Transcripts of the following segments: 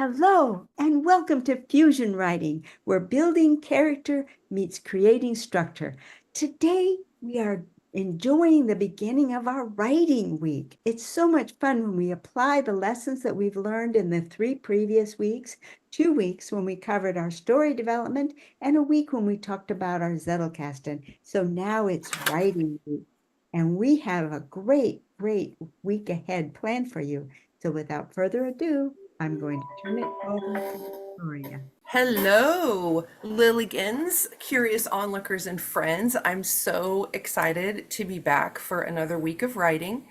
Hello, and welcome to Fusion Writing, where building character meets creating structure. Today, we are enjoying the beginning of our writing week. It's so much fun when we apply the lessons that we've learned in the 3 previous weeks, 2 weeks when we covered our story development, and a week when we talked about our Zettelkasten. So now it's writing week, and we have a great week ahead planned for you. So without further ado, I'm going to turn it over to Victoria. Hello, Lilligans, curious onlookers and friends. I'm so excited to be back for another week of writing.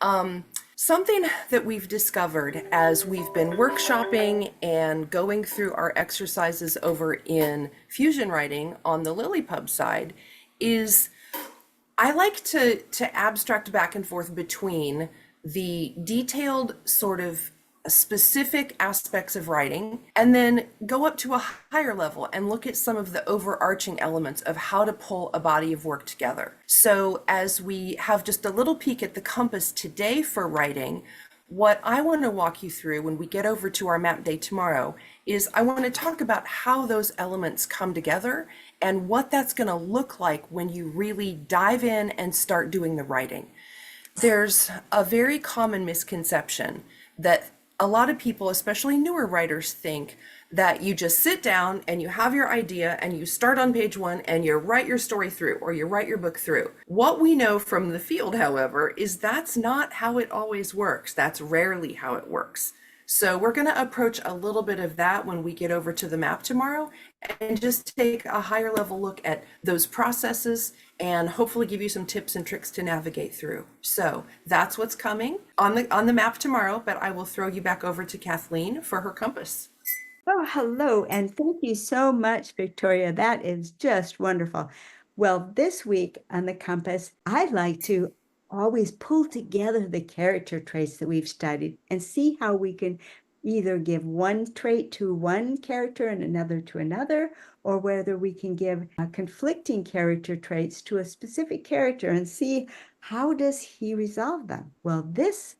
Something that we've discovered as we've been workshopping and going through our exercises over in fusion writing on the LiLLiPub side is I like to abstract back and forth between the detailed sort of specific aspects of writing and then go up to a higher level and look at some of the overarching elements of how to pull a body of work together. So as we have just a little peek at the compass today for writing, what I want to walk you through when we get over to our map day tomorrow is I want to talk about how those elements come together and what that's going to look like when you really dive in and start doing the writing. There's a very common misconception that a lot of people, especially newer writers, think that you just sit down and you have your idea and you start on page 1 and you write your story through or you write your book through. What we know from the field, however, is that's not how it always works. That's rarely how it works. So we're going to approach a little bit of that when we get over to the map tomorrow and just take a higher level look at those processes and hopefully give you some tips and tricks to navigate through. So that's what's coming on the map tomorrow, but I will throw you back over to Kathleen for her compass. Oh, hello, and thank you so much, Victoria. That is just wonderful. Well, this week on the compass, I'd like to always pull together the character traits that we've studied and see how we can either give one trait to one character and another to another, or whether we can give conflicting character traits to a specific character and see how does he resolve them. Well, this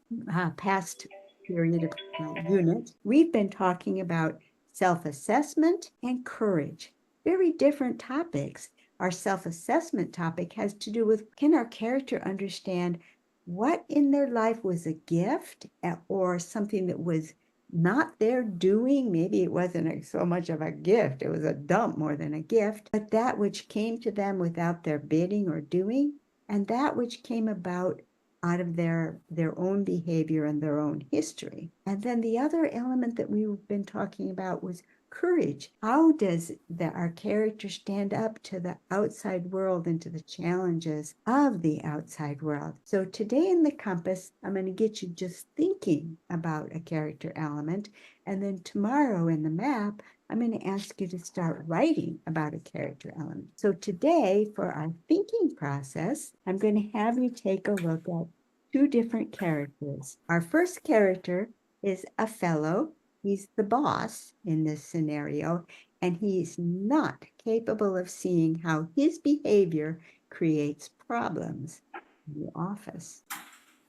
past period of unit, we've been talking about self-assessment and courage, very different topics. Our self-assessment topic has to do with, can our character understand what in their life was a gift or something that was not their doing? Maybe it wasn't so much of a gift, it was a dump more than a gift, but that which came to them without their bidding or doing, and that which came about out of their own behavior and their own history. And then the other element that we've been talking about was courage. How does our character stand up to the outside world and to the challenges of the outside world? So today in the compass, I'm going to get you just thinking about a character element. And then tomorrow in the map, I'm going to ask you to start writing about a character element. So today, for our thinking process, I'm going to have you take a look at 2 different characters. Our first character is Othello. He's the boss in this scenario, and he's not capable of seeing how his behavior creates problems in the office.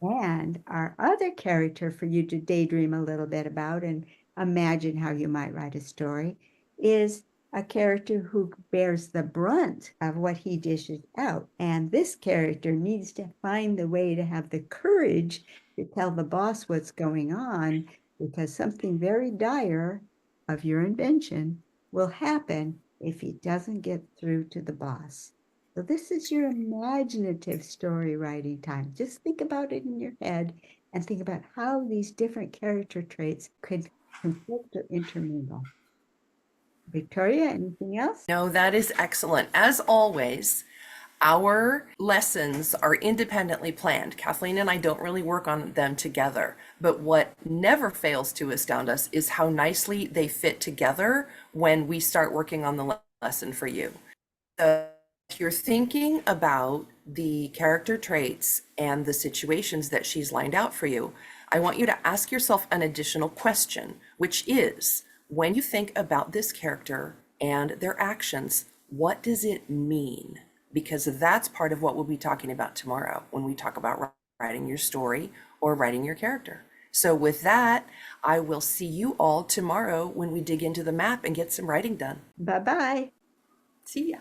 And our other character for you to daydream a little bit about and imagine how you might write a story is a character who bears the brunt of what he dishes out. And this character needs to find the way to have the courage to tell the boss what's going on, because something very dire of your invention will happen if he doesn't get through to the boss. So this is your imaginative story writing time. Just think about it in your head and think about how these different character traits could conflict or intermingle. Victoria, anything else? No, that is excellent. As always, our lessons are independently planned. Kathleen and I don't really work on them together, but what never fails to astound us is how nicely they fit together when we start working on the lesson for you. So if you're thinking about the character traits and the situations that she's lined out for you, I want you to ask yourself an additional question, which is, when you think about this character and their actions, what does it mean? Because that's part of what we'll be talking about tomorrow when we talk about writing your story or writing your character. So, with that, I will see you all tomorrow when we dig into the map and get some writing done. Bye bye. See ya.